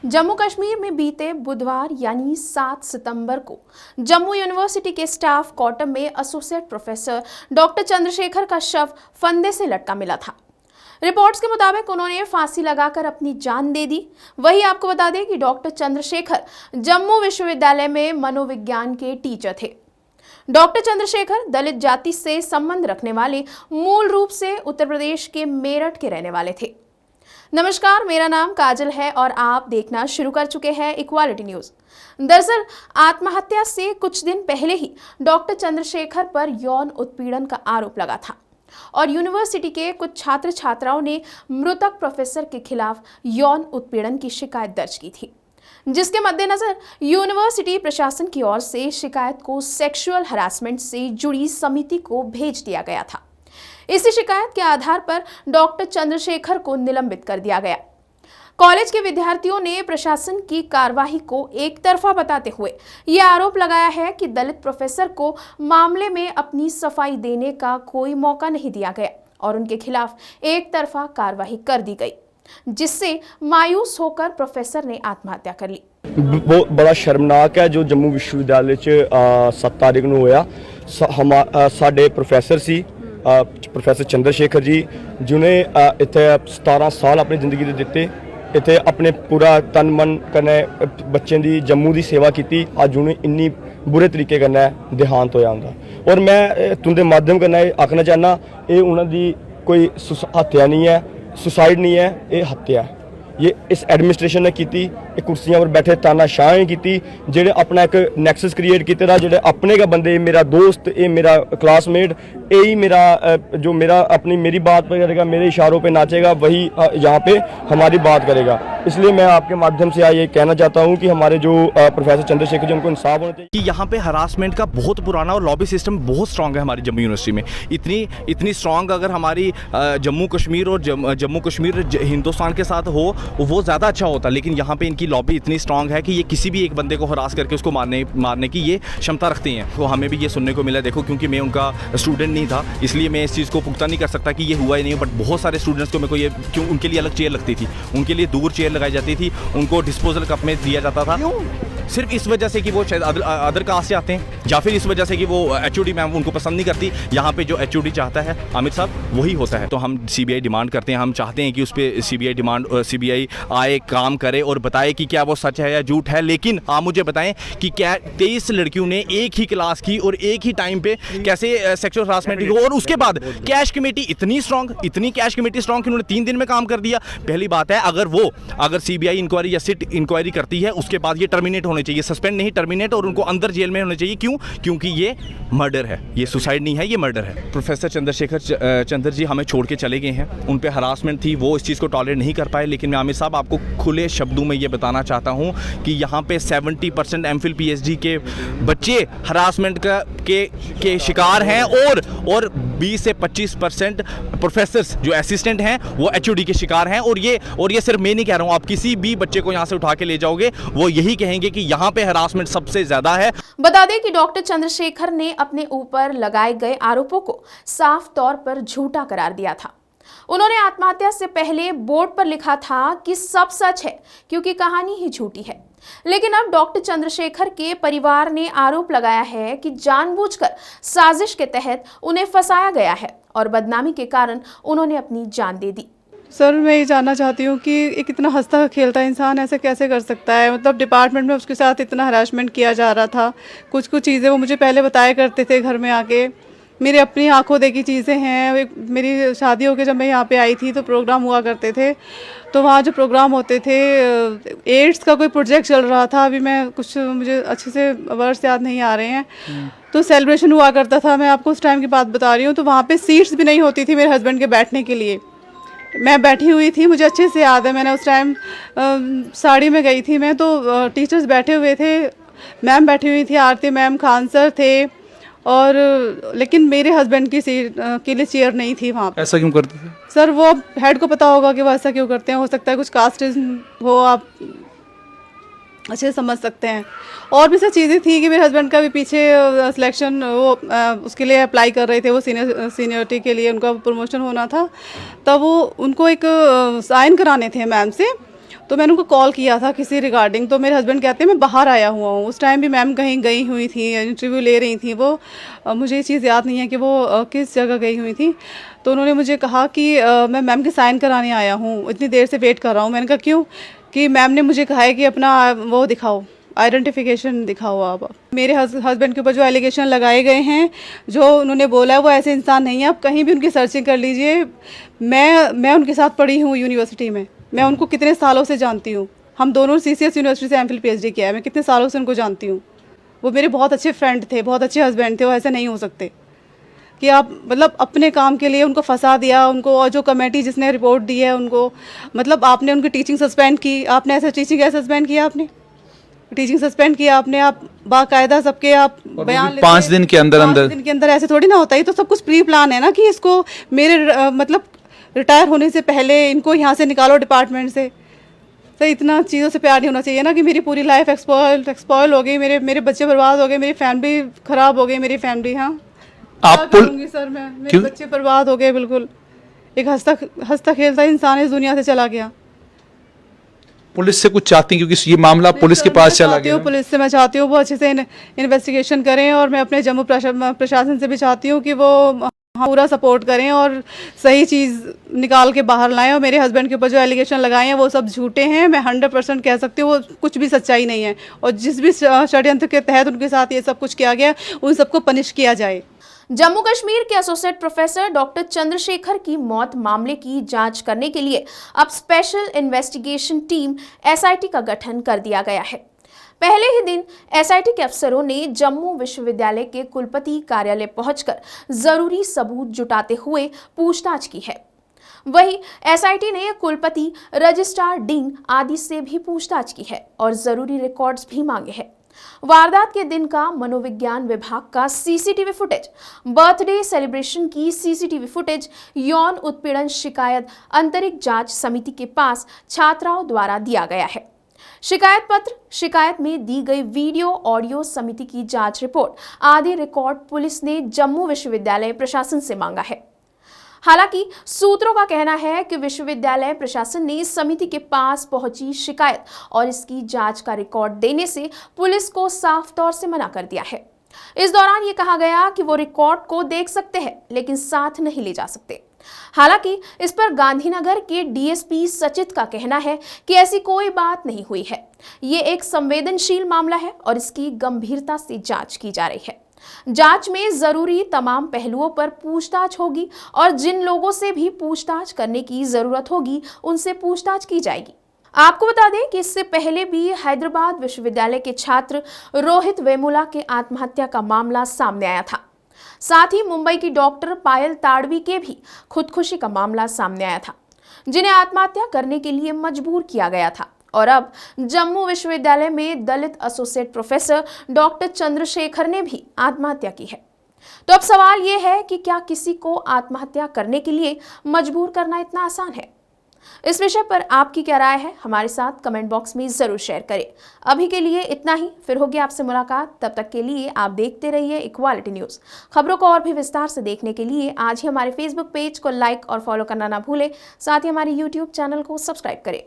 जम्मू कश्मीर में बीते बुधवार यानी 7 सितंबर को जम्मू यूनिवर्सिटी के स्टाफ क्वार्टर में एसोसिएट प्रोफेसर डॉक्टर चंद्रशेखर का शव फंदे से लटका मिला था। रिपोर्ट्स के मुताबिक उन्होंने फांसी लगाकर अपनी जान दे दी। वहीं आपको बता दें कि डॉक्टर चंद्रशेखर जम्मू विश्वविद्यालय में मनोविज्ञान के टीचर थे। डॉक्टर चंद्रशेखर दलित जाति से संबंध रखने वाले मूल रूप से उत्तर प्रदेश के मेरठ के रहने वाले थे। नमस्कार, मेरा नाम काजल है और आप देखना शुरू कर चुके हैं इक्वालिटी न्यूज। दरअसल आत्महत्या से कुछ दिन पहले ही डॉक्टर चंद्रशेखर पर यौन उत्पीड़न का आरोप लगा था और यूनिवर्सिटी के कुछ छात्र छात्राओं ने मृतक प्रोफेसर के खिलाफ यौन उत्पीड़न की शिकायत दर्ज की थी, जिसके मद्देनजर यूनिवर्सिटी प्रशासन की ओर से शिकायत को सेक्सुअल हरासमेंट से जुड़ी समिति को भेज दिया गया था। इसी शिकायत के आधार पर डॉक्टर चंद्रशेखर को निलंबित कर दिया गया। कॉलेज के विद्यार्थियों ने प्रशासन की कार्रवाई को एक तरफा बताते हुए यह आरोप लगाया है कि दलित प्रोफेसर को मामले में अपनी सफाई देने का कोई मौका नहीं दिया गया और उनके खिलाफ एक तरफा कार्रवाई कर दी गई, जिससे मायूस होकर प्रोफेसर ने आत्महत्या कर ली। बहुत बड़ा शर्मनाक है जो जम्मू विश्वविद्यालय 7 तारीख ਨੂੰ ਹੋਇਆ। ਸਾਡੇ ਪ੍ਰੋਫੈਸਰ ਸੀ प्रोफेसर चंद्रशेखर जी, जिन्हें इतने 17 साल अपनी जिंदगी दे दिते, इतने अपने पूरा तन मन कन्नै बच्चों की जम्मू की सेवा की। अज उन्हें इन्नी बुरे तरीके कन्नै देहांत होया उनका। और मैं तुंदे माध्यम कन्नै आखना चाहना, ये उन्होंने कोई हत्या नहीं है, सुसाइड नहीं है, ये हत्या है। ये इस एडमिनिस्ट्रेशन ने की, कुर्सियां पर बैठे तानाशाही की, जेडे अपना एक नैक्सस क्रिएट किया, जेडे अपने का बंदे, मेरा दोस्त, ये मेरा क्लासमेट, यही मेरा अपनी मेरी बात पर करेगा, मेरे इशारों पे नाचेगा, वही यहाँ पे हमारी बात करेगा। इसलिए मैं आपके माध्यम से ये कहना चाहता हूँ कि हमारे जो प्रोफेसर चंद्रशेखर जी, उनको इंसाफ होना चाहिए। कि यहाँ पे हरासमेंट का बहुत पुराना और लॉबी सिस्टम बहुत स्ट्रांग है हमारी जम्मू यूनिवर्सिटी में। इतनी स्ट्रांग अगर हमारी जम्मू कश्मीर और जम्मू कश्मीर हिंदुस्तान के साथ हो वो ज़्यादा अच्छा होता, लेकिन यहाँ पे इनकी लॉबी इतनी स्ट्रांग है कि ये किसी भी एक बंदे को हरास करके उसको मारने की ये क्षमता रखते हैं। तो हमें भी ये सुनने को मिला। देखो, क्योंकि मैं उनका स्टूडेंट नहीं था, इसलिए मैं इस चीज़ को पुख्ता नहीं कर सकता कि ये हुआ ही नहीं, बट बहुत सारे स्टूडेंट्स को मेरे को ये क्यों उनके लिए अलग चेयर लगती थी, उनके लिए दूर चेयर लगाई जाती थी, उनको डिस्पोजल कप में दिया जाता था। सिर्फ इस वजह से कि वो शायद अदर कास्ट से आते हैं, या फिर इस वजह से कि वो एचओडी मैम उनको पसंद नहीं करती। यहाँ पे जो एचओडी चाहता है आमिर साहब, वही होता है। तो हम सीबीआई डिमांड करते हैं, हम चाहते हैं कि उस पर सीबीआई आए, काम करे और बताए कि क्या वो सच है या झूठ है। लेकिन आप मुझे बताएं कि क्या 23 लड़कियों ने एक ही क्लास की और एक ही टाइम पे कैसे सेक्सुअल हरासमेंट हो, और उसके बाद कैश कमेटी इतनी कैश कमेटी स्ट्रॉन्ग कि उन्होंने 3 दिन में काम कर दिया। पहली बात है, अगर सीबीआई इंक्वायरी या सिट इंक्वायरी करती है, उसके बाद ये टर्मिनेट होने चाहिए, सस्पेंड नहीं टर्मिनेट, और उनको अंदर जेल में होने चाहिए। क्यों? क्योंकि ये मर्डर है, ये सुसाइड नहीं है, ये मर्डर है। प्रोफेसर चंद्रशेखर चंद्र जी हमें छोड़ के चले गए हैं, उन पे हरासमेंट थी, वो इस चीज़ को टॉलरेट नहीं कर पाए। लेकिन मैं आमिर साहब आपको खुले शब्दों में ये बताना चाहता हूँ कि यहाँ पे 70% एमफिल पीएचडी के बच्चे हरासमेंट के शिकार हैं, और 20 से 25% प्रोफेसर्स जो असिस्टेंट हैं वो एचओडी के शिकार हैं। और ये सिर्फ मैं नहीं कह रहा हूँ, आप किसी भी बच्चे को यहाँ से उठा के ले जाओगे, वो यही कहेंगे कि यहाँ पे हरासमेंट सबसे ज्यादा है। बता दें कि डॉक्टर चंद्रशेखर ने अपने ऊपर लगाए गए आरोपों को साफ तौर पर झूठा करार दिया था। उन्होंने आत्महत्या से पहले बोर्ड पर लिखा था कि सब सच है क्योंकि कहानी ही झूठी है। लेकिन अब डॉक्टर चंद्रशेखर के परिवार ने आरोप लगाया है कि जानबूझकर साजिश के तहत उन्हें फंसाया गया है और बदनामी के कारण उन्होंने अपनी जान दे दी। सर, मैं ये जानना चाहती हूँ कि एक इतना हंसता खेलता इंसान ऐसे कैसे कर सकता है। मतलब डिपार्टमेंट में उसके साथ इतना हरासमेंट किया जा रहा था, कुछ चीज़ें वो मुझे पहले बताया करते थे घर में आके, मेरे अपनी आंखों देखी चीज़ें हैं। मेरी शादी होकर जब मैं यहाँ पे आई थी तो प्रोग्राम हुआ करते थे, तो वहाँ जो प्रोग्राम होते थे, एड्स का कोई प्रोजेक्ट चल रहा था, अभी मुझे अच्छे से वर्ड्स याद नहीं आ रहे हैं, तो सेलिब्रेशन हुआ करता था। मैं आपको उस टाइम की बात बता रही हूँ। तो वहाँ पे सीट्स भी नहीं होती थी मेरे हस्बैंड के बैठने के लिए। मैं बैठी हुई थी, मुझे अच्छे से याद है, मैंने उस टाइम साड़ी में गई थी मैं, तो टीचर्स बैठे हुए थे, मैम बैठी हुई थी, आरती मैम, खान सर थे, और लेकिन मेरे हस्बैंड की सीट के लिए चेयर नहीं थी वहाँ पे। ऐसा क्यों करते थे सर? वो हेड को पता होगा कि वो ऐसा क्यों करते हैं। हो सकता है कुछ कास्टिज्म हो, आप अच्छे से समझ सकते हैं। और भी सब चीज़ें थी कि मेरे हस्बैंड का भी पीछे सिलेक्शन वो उसके लिए अप्लाई कर रहे थे, वो सीनियरिटी के लिए उनका प्रमोशन होना था, तब वो उनको एक साइन कराने थे मैम से। तो मैंने उनको कॉल किया था किसी रिगार्डिंग, तो मेरे हस्बैंड कहते हैं मैं बाहर आया हुआ हूँ। उस टाइम भी मैम कहीं गई हुई थी, इंटरव्यू ले रही थी वो। मुझे ये चीज़ याद नहीं है कि वो किस जगह गई हुई थी। तो उन्होंने मुझे कहा कि मैं मैम के साइन कराने आया हूँ, इतनी देर से वेट कर रहा हूँ। मैंने कहा क्यों? कि मैम ने मुझे कहा है कि अपना वो दिखाओ, आइडेंटिफिकेशन दिखाओ आप। मेरे हस्बैंड के ऊपर जो एलिगेशन लगाए गए हैं, जो उन्होंने बोला है, वो ऐसे इंसान नहीं है। आप कहीं भी उनकी सर्चिंग कर लीजिए। मैं उनके साथ पढ़ी हूँ यूनिवर्सिटी में, मैं उनको कितने सालों से जानती हूँ। हम दोनों CCS यूनिवर्सिटी से MPhil PhD किया है, मैं कितने सालों से उनको जानती हूँ। वो मेरे बहुत अच्छे फ्रेंड थे, बहुत अच्छे हस्बैंड थे। वो ऐसे नहीं हो सकते कि आप मतलब अपने काम के लिए उनको फंसा दिया उनको। और जो कमेटी जिसने रिपोर्ट दी है उनको, मतलब आपने उनकी टीचिंग सस्पेंड की। आपने ऐसे टीचिंग कैसे सस्पेंड किया? आपने टीचिंग सस्पेंड किया आपने, आप बाकायदा सबके आप बयान लेते। 5 दिन के अंदर 5 दिन के अंदर ऐसे थोड़ी ना होता है। तो सब कुछ प्री प्लान है ना कि इसको मेरे मतलब रिटायर होने से पहले इनको यहाँ से निकालो डिपार्टमेंट से। तो इतना चीज़ों से प्यार नहीं होना चाहिए ना कि मेरी पूरी लाइफ एक्सपॉइल हो गई, मेरे बच्चे बर्बाद हो गए, मेरी फैमिली ख़राब हो गई, मेरी फैमिली। हाँ, आप क्या करूँगी सर मैं? मेरे बच्चे बर्बाद हो गए बिल्कुल। एक हंसता खेलता इंसान इस दुनिया से चला गया। पुलिस से कुछ चाहती हैं क्योंकि ये मामला पुलिस के पास चला गया? पुलिस से मैं चाहती हूँ वो अच्छे से इन्वेस्टिगेशन करें। और मैं अपने जम्मू प्रशासन से भी चाहती हूँ कि वो पूरा सपोर्ट करें और सही चीज़ निकाल के बाहर लाएं। और मेरे हस्बैंड के ऊपर जो एलिगेशन लगाए हैं वो सब झूठे हैं। मैं 100% कह सकती हूँ वो कुछ भी सच्चाई नहीं है। और जिस भी षड्यंत्र के तहत उनके साथ ये सब कुछ किया गया, उन सबको पनिश किया जाए। जम्मू कश्मीर के एसोसिएट प्रोफेसर डॉक्टर चंद्रशेखर की मौत मामले की जांच करने के लिए अब स्पेशल इन्वेस्टिगेशन टीम SIT का गठन कर दिया गया है। पहले ही दिन SIT के अफसरों ने जम्मू विश्वविद्यालय के कुलपति कार्यालय पहुंचकर जरूरी सबूत जुटाते हुए पूछताछ की है। वहीं SIT ने कुलपति, रजिस्ट्रार, डीन आदि से भी पूछताछ की है और जरूरी रिकॉर्ड्स भी मांगे हैं। वारदात के दिन का मनोविज्ञान विभाग का CCTV फुटेज, बर्थडे सेलिब्रेशन की CCTV फुटेज, यौन उत्पीड़न शिकायत आंतरिक जांच समिति के पास छात्राओं द्वारा दिया गया है। शिकायत पत्र, शिकायत में दी गई वीडियो, ऑडियो, समिति की जांच रिपोर्ट आदि रिकॉर्ड पुलिस ने जम्मू विश्वविद्यालय प्रशासन से मांगा है। हालांकि सूत्रों का कहना है कि विश्वविद्यालय प्रशासन ने समिति के पास पहुंची शिकायत और इसकी जांच का रिकॉर्ड देने से पुलिस को साफ तौर से मना कर दिया है। इस दौरान ये कहा गया कि वो रिकॉर्ड को देख सकते हैं लेकिन साथ नहीं ले जा सकते। हालांकि इस पर गांधीनगर के DSP सचित का कहना है कि ऐसी कोई बात नहीं हुई है। ये एक संवेदनशील मामला है और इसकी गंभीरता से जांच की जा रही है। जांच में जरूरी तमाम पहलुओं पर पूछताछ होगी और जिन लोगों से भी पूछताछ करने की जरूरत होगी उनसे पूछताछ की जाएगी। आपको बता दें कि इससे पहले भी हैदराबाद विश्वविद्यालय के छात्र रोहित वेमुला के आत्महत्या का मामला सामने आया था। साथ ही मुंबई की डॉक्टर पायल ताड़वी के भी खुदकुशी का मामला सामने आया था, जिन्हें आत्महत्या करने के लिए मजबूर किया गया था। और अब जम्मू विश्वविद्यालय में दलित एसोसिएट प्रोफेसर डॉक्टर चंद्रशेखर ने भी आत्महत्या की है। तो अब सवाल यह है कि क्या किसी को आत्महत्या करने के लिए मजबूर करना इतना आसान है? इस विषय पर आपकी क्या राय है, हमारे साथ कमेंट बॉक्स में जरूर शेयर करें। अभी के लिए इतना ही, फिर होगी आपसे मुलाकात। तब तक के लिए आप देखते रहिए इक्वालिटी न्यूज़। खबरों को और भी विस्तार से देखने के लिए आज ही हमारे फेसबुक पेज को लाइक और फॉलो करना ना भूलें। साथ ही हमारे यूट्यूब चैनल को सब्सक्राइब करें।